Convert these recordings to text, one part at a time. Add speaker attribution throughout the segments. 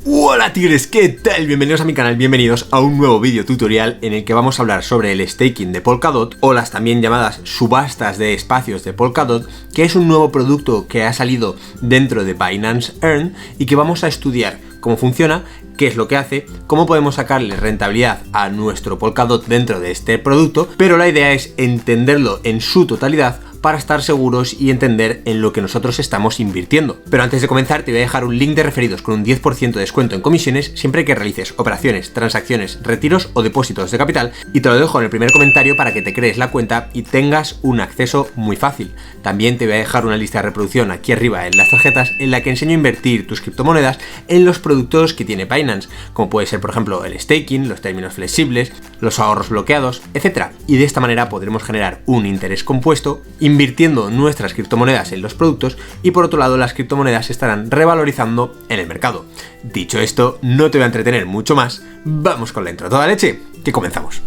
Speaker 1: Hola tigres, ¿qué tal? Bienvenidos a mi canal, bienvenidos a un nuevo vídeo tutorial en el que vamos a hablar sobre el staking de Polkadot o las también llamadas subastas de espacios de Polkadot, que es un nuevo producto que ha salido dentro de Binance Earn y que vamos a estudiar cómo funciona, qué es lo que hace, cómo podemos sacarle rentabilidad a nuestro Polkadot dentro de este producto, pero la idea es entenderlo en su totalidad para estar seguros y entender en lo que nosotros estamos invirtiendo. Pero antes de comenzar te voy a dejar un link de referidos con un 10% de descuento en comisiones siempre que realices operaciones, transacciones, retiros o depósitos de capital, y te lo dejo en el primer comentario para que te crees la cuenta y tengas un acceso muy fácil. También te voy a dejar una lista de reproducción aquí arriba en las tarjetas en la que enseño a invertir tus criptomonedas en los productos que tiene Binance, como puede ser por ejemplo el staking, los términos flexibles, los ahorros bloqueados, etc. Y de esta manera podremos generar un interés compuesto invirtiendo nuestras criptomonedas en los productos, y por otro lado las criptomonedas se estarán revalorizando en el mercado. Dicho esto, no te voy a entretener mucho más, vamos con la intro a toda leche, que comenzamos.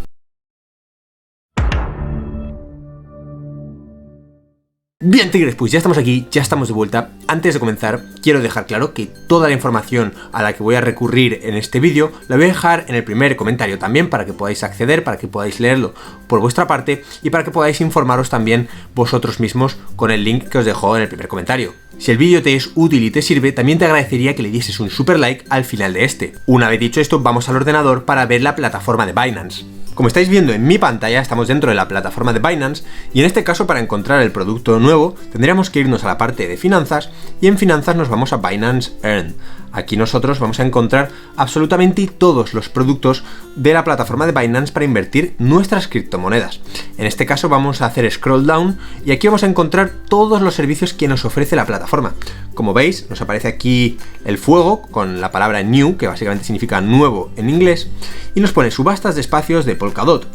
Speaker 1: Bien tigres, pues ya estamos aquí, ya estamos de vuelta. Antes de comenzar, quiero dejar claro que toda la información a la que voy a recurrir en este vídeo la voy a dejar en el primer comentario también, para que podáis acceder, para que podáis leerlo por vuestra parte y para que podáis informaros también vosotros mismos con el link que os dejo en el primer comentario. Si el vídeo te es útil y te sirve, también te agradecería que le dieses un super like al final de este. Una vez dicho esto, vamos al ordenador para ver la plataforma de Binance. Como estáis viendo en mi pantalla, estamos dentro de la plataforma de Binance y en este caso, para encontrar el producto nuevo tendríamos que irnos a la parte de finanzas, y en finanzas nos vamos a Binance Earn. Aquí nosotros vamos a encontrar absolutamente todos los productos de la plataforma de Binance para invertir nuestras criptomonedas. En este caso vamos a hacer scroll down y aquí vamos a encontrar todos los servicios que nos ofrece la plataforma. Como veis, nos aparece aquí el fuego con la palabra new, que básicamente significa nuevo en inglés, y nos pone subastas de espacios de Polkadot,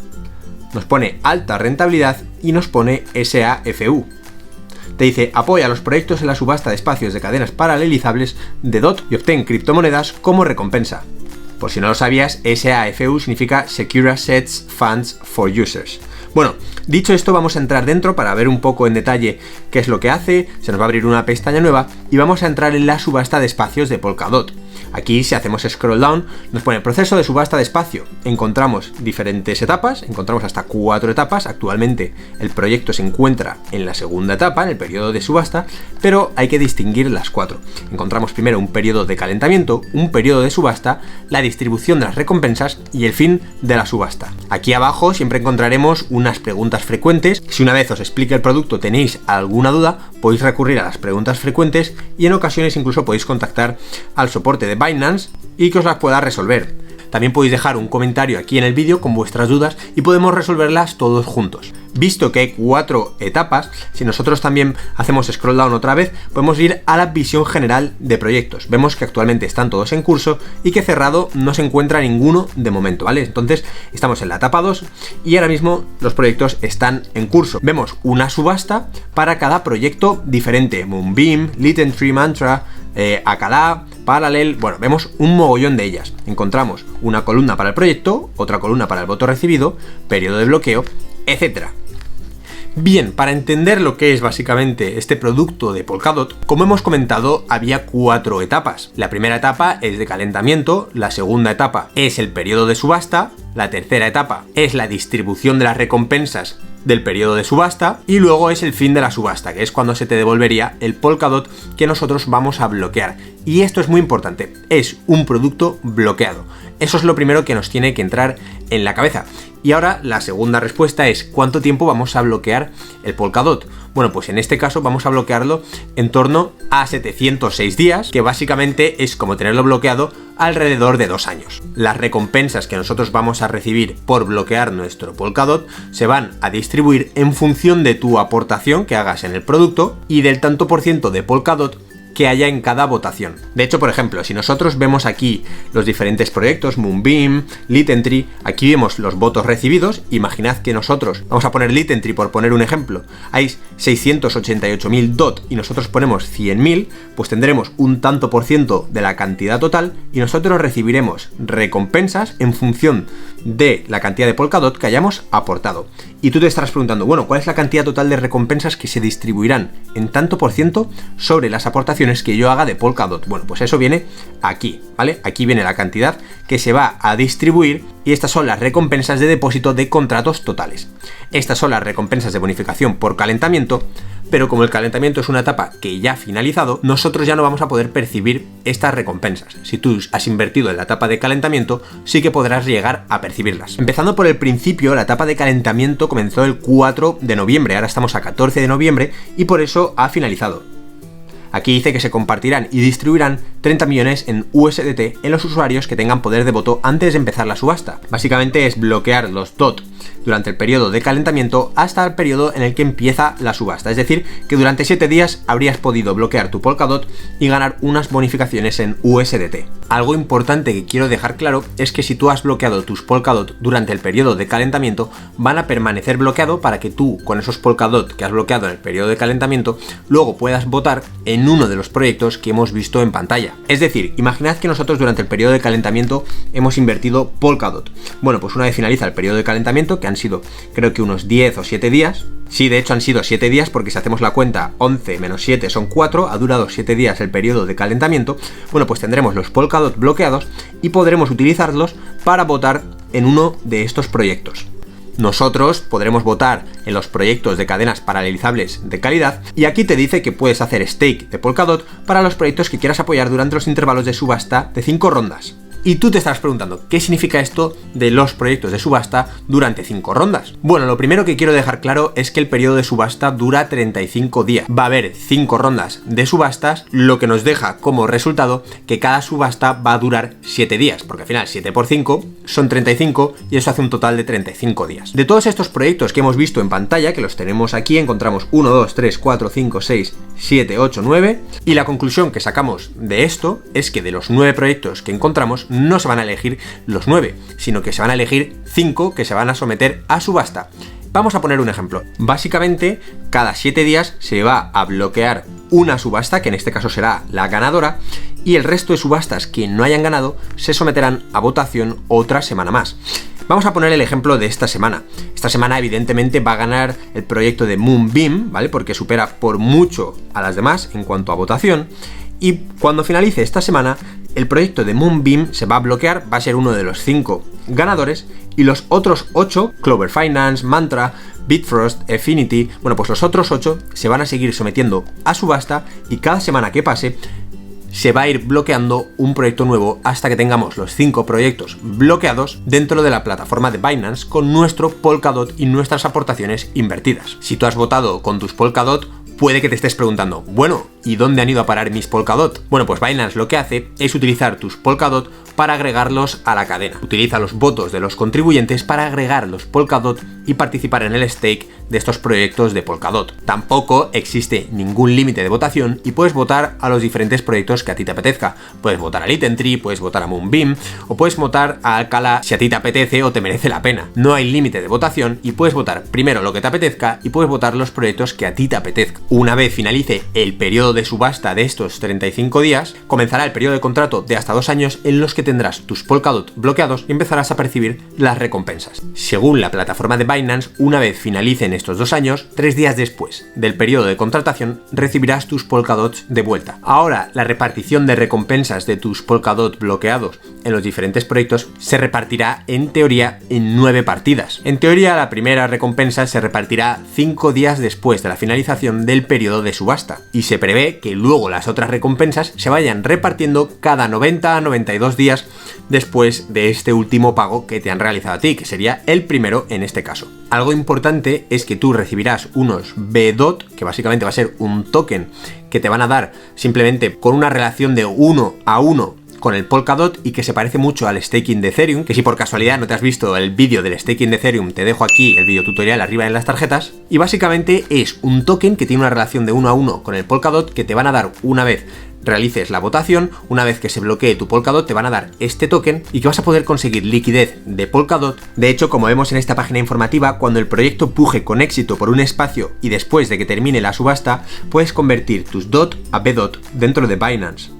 Speaker 1: nos pone alta rentabilidad y nos pone SAFU. Te dice apoya los proyectos en la subasta de espacios de cadenas paralelizables de DOT y obtén criptomonedas como recompensa. Por si no lo sabías, SAFU significa Secure Assets Funds for Users. Bueno, dicho esto, vamos a entrar dentro para ver un poco en detalle qué es lo que hace. Se nos va a abrir una pestaña nueva y vamos a entrar en la subasta de espacios de Polkadot. Aquí, si hacemos scroll down, nos pone proceso de subasta de espacio. Encontramos diferentes etapas, encontramos hasta 4 etapas. Actualmente el proyecto se encuentra en la segunda etapa, en el periodo de subasta, pero hay que distinguir las 4. Encontramos primero un periodo de calentamiento, un periodo de subasta, la distribución de las recompensas y el fin de la subasta. Aquí abajo siempre encontraremos unas preguntas frecuentes. Si una vez os explique el producto tenéis alguna duda, podéis recurrir a las preguntas frecuentes y en ocasiones incluso podéis contactar al soporte de Binance y que os las pueda resolver. También podéis dejar un comentario aquí en el vídeo con vuestras dudas y podemos resolverlas todos juntos. Visto que hay 4 etapas, si nosotros también hacemos scroll down otra vez, podemos ir a la visión general de proyectos. Vemos que actualmente están todos en curso y que cerrado no se encuentra ninguno de momento, ¿vale? Entonces estamos en la etapa 2 y ahora mismo los proyectos están en curso. Vemos una subasta para cada proyecto diferente: Moonbeam, LittenTree, Mantra, Akala, Parallel. Bueno, vemos un mogollón de ellas. Encontramos una columna para el proyecto, otra columna para el voto recibido, periodo de bloqueo, etcétera. Bien, para entender lo que es básicamente este producto de Polkadot, como hemos comentado, había 4 etapas. La primera etapa es de calentamiento, la segunda etapa es el periodo de subasta, la tercera etapa es la distribución de las recompensas del periodo de subasta y luego es el fin de la subasta, que es cuando se te devolvería el Polkadot que nosotros vamos a bloquear. Y esto es muy importante, es un producto bloqueado. Eso es lo primero que nos tiene que entrar en la cabeza. Y ahora la segunda respuesta es: ¿cuánto tiempo vamos a bloquear el Polkadot? Bueno, pues en este caso vamos a bloquearlo en torno a 706 días, que básicamente es como tenerlo bloqueado alrededor de 2 años. Las recompensas que nosotros vamos a recibir por bloquear nuestro Polkadot se van a distribuir en función de tu aportación que hagas en el producto y del tanto por ciento de Polkadot que haya en cada votación. De hecho, por ejemplo, si nosotros vemos aquí los diferentes proyectos, Moonbeam, LittenTree, aquí vemos los votos recibidos. Imaginad que nosotros, vamos a poner LittenTree por poner un ejemplo, hay 688.000 DOT y nosotros ponemos 100.000, pues tendremos un tanto por ciento de la cantidad total y nosotros recibiremos recompensas en función de la cantidad de Polkadot que hayamos aportado. Y tú te estarás preguntando, bueno, ¿cuál es la cantidad total de recompensas que se distribuirán en tanto por ciento sobre las aportaciones que yo haga de Polkadot? Bueno, pues eso viene aquí, ¿vale? Aquí viene la cantidad que se va a distribuir y estas son las recompensas de depósito de contratos totales. Estas son las recompensas de bonificación por calentamiento, pero como el calentamiento es una etapa que ya ha finalizado, nosotros ya no vamos a poder percibir estas recompensas. Si tú has invertido en la etapa de calentamiento, sí que podrás llegar a percibirlas. Empezando por el principio, la etapa de calentamiento comenzó el 4 de noviembre, ahora estamos a 14 de noviembre y por eso ha finalizado. Aquí dice que se compartirán y distribuirán 30 millones en USDT en los usuarios que tengan poder de voto antes de empezar la subasta. Básicamente es bloquear los DOT durante el periodo de calentamiento hasta el periodo en el que empieza la subasta. Es decir, que durante 7 días habrías podido bloquear tu Polkadot y ganar unas bonificaciones en USDT. Algo importante que quiero dejar claro es que si tú has bloqueado tus Polkadot durante el periodo de calentamiento, van a permanecer bloqueados para que tú, con esos Polkadot que has bloqueado en el periodo de calentamiento, luego puedas votar en uno de los proyectos que hemos visto en pantalla. Es decir, imaginad que nosotros durante el periodo de calentamiento hemos invertido Polkadot. Bueno, pues una vez finaliza el periodo de calentamiento, que han sido creo que unos 10 o 7 días, sí, de hecho han sido 7 días porque si hacemos la cuenta 11 menos 7 son 4, ha durado 7 días el periodo de calentamiento, bueno, pues tendremos los Polkadot bloqueados y podremos utilizarlos para votar en uno de estos proyectos. Nosotros podremos votar en los proyectos de cadenas paralelizables de calidad y aquí te dice que puedes hacer stake de Polkadot para los proyectos que quieras apoyar durante los intervalos de subasta de 5 rondas. Y tú te estarás preguntando, ¿qué significa esto de los proyectos de subasta durante 5 rondas? Bueno, lo primero que quiero dejar claro es que el periodo de subasta dura 35 días. Va a haber 5 rondas de subastas, lo que nos deja como resultado que cada subasta va a durar 7 días, porque al final 7 por 5 son 35 y eso hace un total de 35 días. De todos estos proyectos que hemos visto en pantalla, que los tenemos aquí, encontramos 1, 2, 3, 4, 5, 6, 7, 8, 9 y la conclusión que sacamos de esto es que de los 9 proyectos que encontramos no se van a elegir los 9, sino que se van a elegir 5 que se van a someter a subasta. Vamos a poner un ejemplo. Básicamente, cada 7 días se va a bloquear una subasta, que en este caso será la ganadora, y el resto de subastas que no hayan ganado se someterán a votación otra semana más. Vamos a poner el ejemplo de esta semana. Esta semana evidentemente va a ganar el proyecto de Moonbeam, ¿vale? Porque supera por mucho a las demás en cuanto a votación. Y cuando finalice esta semana, el proyecto de Moonbeam se va a bloquear, va a ser uno de los 5 ganadores y los otros 8, Clover Finance, Mantra, Bitfrost, Affinity, bueno, pues los otros 8 se van a seguir sometiendo a subasta y cada semana que pase se va a ir bloqueando un proyecto nuevo hasta que tengamos los 5 proyectos bloqueados dentro de la plataforma de Binance con nuestro Polkadot y nuestras aportaciones invertidas. Si tú has votado con tus Polkadot, puede que te estés preguntando, bueno, ¿y dónde han ido a parar mis Polkadot? Bueno, pues Binance lo que hace es utilizar tus Polkadot para agregarlos a la cadena. Utiliza los votos de los contribuyentes para agregar los Polkadot y participar en el stake de estos proyectos de Polkadot. Tampoco existe ningún límite de votación y puedes votar a los diferentes proyectos que a ti te apetezca. Puedes votar a Littentree, puedes votar a Moonbeam o puedes votar a Alcala si a ti te apetece o te merece la pena. No hay límite de votación y puedes votar primero lo que te apetezca y puedes votar los proyectos que a ti te apetezca. Una vez finalice el periodo de subasta de estos 35 días, comenzará el periodo de contrato de hasta 2 años en los que tendrás tus Polkadot bloqueados y empezarás a percibir las recompensas. Según la plataforma de Binance, una vez finalicen estos 2 años, 3 días después del periodo de contratación, recibirás tus Polkadots de vuelta. Ahora, la repartición de recompensas de tus Polkadot bloqueados en los diferentes proyectos se repartirá en teoría en 9 partidas. En teoría, la primera recompensa se repartirá 5 días después de la finalización del periodo de subasta y se prevé que luego las otras recompensas se vayan repartiendo cada 90 a 92 días después de este último pago que te han realizado a ti, que sería el primero en este caso. Algo importante es que tú recibirás unos BDOT, que básicamente va a ser un token que te van a dar simplemente con una relación de 1 a 1 con el Polkadot y que se parece mucho al staking de Ethereum, que si por casualidad no te has visto el vídeo del staking de Ethereum, te dejo aquí el vídeo tutorial arriba en las tarjetas, y básicamente es un token que tiene una relación de 1 a 1 con el Polkadot que te van a dar una vez realices la votación, una vez que se bloquee tu Polkadot te van a dar este token y que vas a poder conseguir liquidez de Polkadot. De hecho, como vemos en esta página informativa, cuando el proyecto puje con éxito por un espacio y después de que termine la subasta, puedes convertir tus DOT a BDOT dentro de Binance.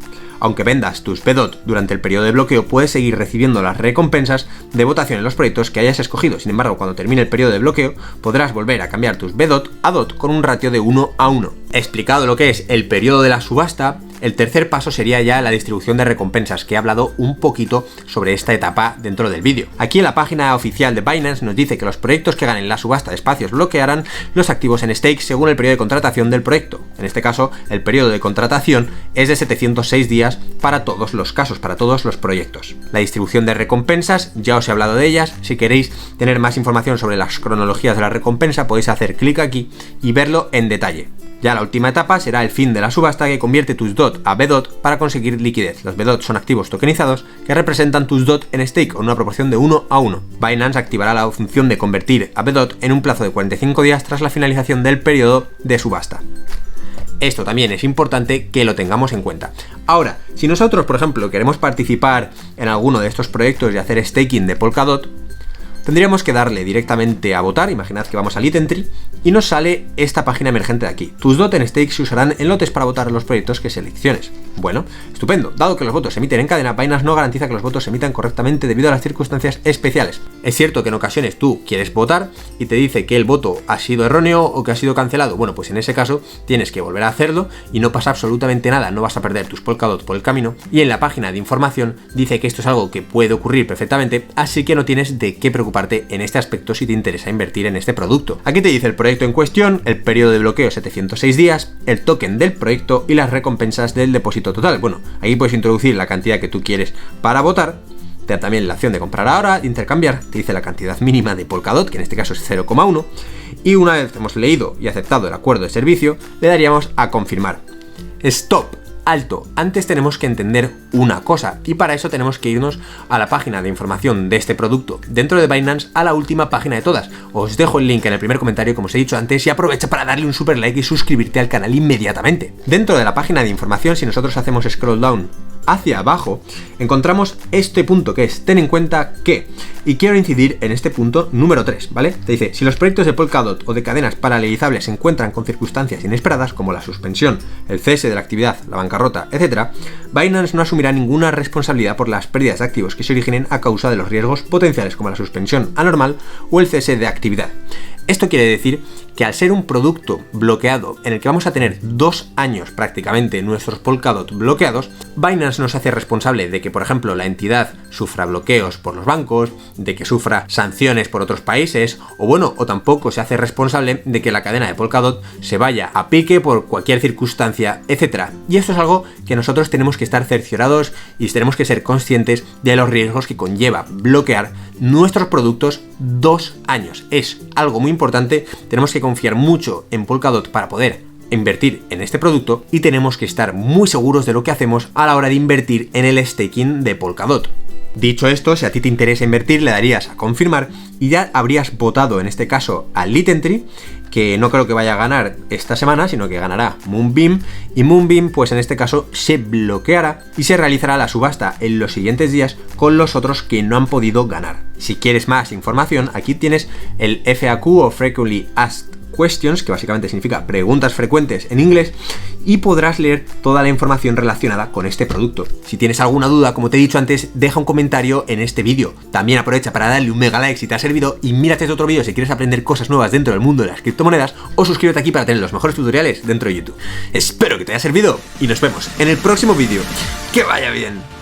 Speaker 1: Aunque vendas tus BDOT durante el periodo de bloqueo, puedes seguir recibiendo las recompensas de votación en los proyectos que hayas escogido. Sin embargo, cuando termine el periodo de bloqueo, podrás volver a cambiar tus BDOT a DOT con un ratio de 1:1. Explicado lo que es el periodo de la subasta, el tercer paso sería ya la distribución de recompensas, que he hablado un poquito sobre esta etapa dentro del vídeo. Aquí en la página oficial de Binance nos dice que los proyectos que ganen la subasta de espacios bloquearán los activos en stake según el periodo de contratación del proyecto. En este caso, el periodo de contratación es de 706 días para todos los casos, para todos los proyectos. La distribución de recompensas, ya os he hablado de ellas. Si queréis tener más información sobre las cronologías de la recompensa, podéis hacer clic aquí y verlo en detalle. Ya la última etapa será el fin de la subasta, que convierte tus DOT a BDOT para conseguir liquidez. Los BDOT son activos tokenizados que representan tus DOT en stake con una proporción de 1:1. Binance activará la función de convertir a BDOT en un plazo de 45 días tras la finalización del periodo de subasta. Esto también es importante que lo tengamos en cuenta. Ahora, si nosotros, por ejemplo, queremos participar en alguno de estos proyectos y hacer staking de Polkadot, tendríamos que darle directamente a votar. Imaginad que vamos a Litentry y nos sale esta página emergente de aquí. Tus DOT en stake se usarán en lotes para votar a los proyectos que selecciones. Bueno, estupendo. Dado que los votos se emiten en cadena, Binance no garantiza que los votos se emitan correctamente debido a las circunstancias especiales. Es cierto que en ocasiones tú quieres votar y te dice que el voto ha sido erróneo o que ha sido cancelado. Bueno, pues en ese caso tienes que volver a hacerlo y no pasa absolutamente nada. No vas a perder tus Polkadot por el camino. Y en la página de información dice que esto es algo que puede ocurrir perfectamente, así que no tienes de qué preocuparte en este aspecto si te interesa invertir en este producto. Aquí te dice el proyecto en cuestión, el periodo de bloqueo 706 días, el token del proyecto y las recompensas del depósito total. Bueno, aquí puedes introducir la cantidad que tú quieres para votar. Te da también la opción de comprar ahora, de intercambiar, te dice la cantidad mínima de Polkadot, que en este caso es 0,1, y una vez hemos leído y aceptado el acuerdo de servicio, le daríamos a confirmar. Stop. Alto, antes tenemos que entender una cosa, y para eso tenemos que irnos a la página de información de este producto dentro de Binance, a la última página de todas. Os dejo el link en el primer comentario, como os he dicho antes, y aprovecha para darle un super like y suscribirte al canal inmediatamente. Dentro de la página de información, si nosotros hacemos scroll down hacia abajo, encontramos este punto que es ten en cuenta que, y quiero incidir en este punto número 3, ¿vale? Te dice, si los proyectos de Polkadot o de cadenas paralelizables se encuentran con circunstancias inesperadas como la suspensión, el cese de la actividad, la bancarrota, etc., Binance no asumirá ninguna responsabilidad por las pérdidas de activos que se originen a causa de los riesgos potenciales como la suspensión anormal o el cese de actividad. Esto quiere decir que al ser un producto bloqueado en el que vamos a tener 2 años prácticamente nuestros Polkadot bloqueados, Binance no se hace responsable de que, por ejemplo, la entidad sufra bloqueos por los bancos, de que sufra sanciones por otros países, o tampoco se hace responsable de que la cadena de Polkadot se vaya a pique por cualquier circunstancia, etc. Y esto es algo que nosotros tenemos que estar cerciorados y tenemos que ser conscientes de los riesgos que conlleva bloquear nuestros productos 2 años. Es algo muy importante, tenemos que confiar mucho en Polkadot para poder invertir en este producto y tenemos que estar muy seguros de lo que hacemos a la hora de invertir en el staking de Polkadot. Dicho esto, si a ti te interesa invertir, le darías a confirmar y ya habrías votado en este caso a Litentry, que no creo que vaya a ganar esta semana, sino que ganará Moonbeam, y Moonbeam pues en este caso se bloqueará y se realizará la subasta en los siguientes días con los otros que no han podido ganar. Si quieres más información, aquí tienes el FAQ o Frequently Asked Questions, que básicamente significa preguntas frecuentes en inglés, y podrás leer toda la información relacionada con este producto. Si tienes alguna duda, como te he dicho antes, deja un comentario en este vídeo. También aprovecha para darle un mega like si te ha servido y mírate este otro vídeo si quieres aprender cosas nuevas dentro del mundo de las criptomonedas, o suscríbete aquí para tener los mejores tutoriales dentro de YouTube. Espero que te haya servido y nos vemos en el próximo vídeo. ¡Que vaya bien!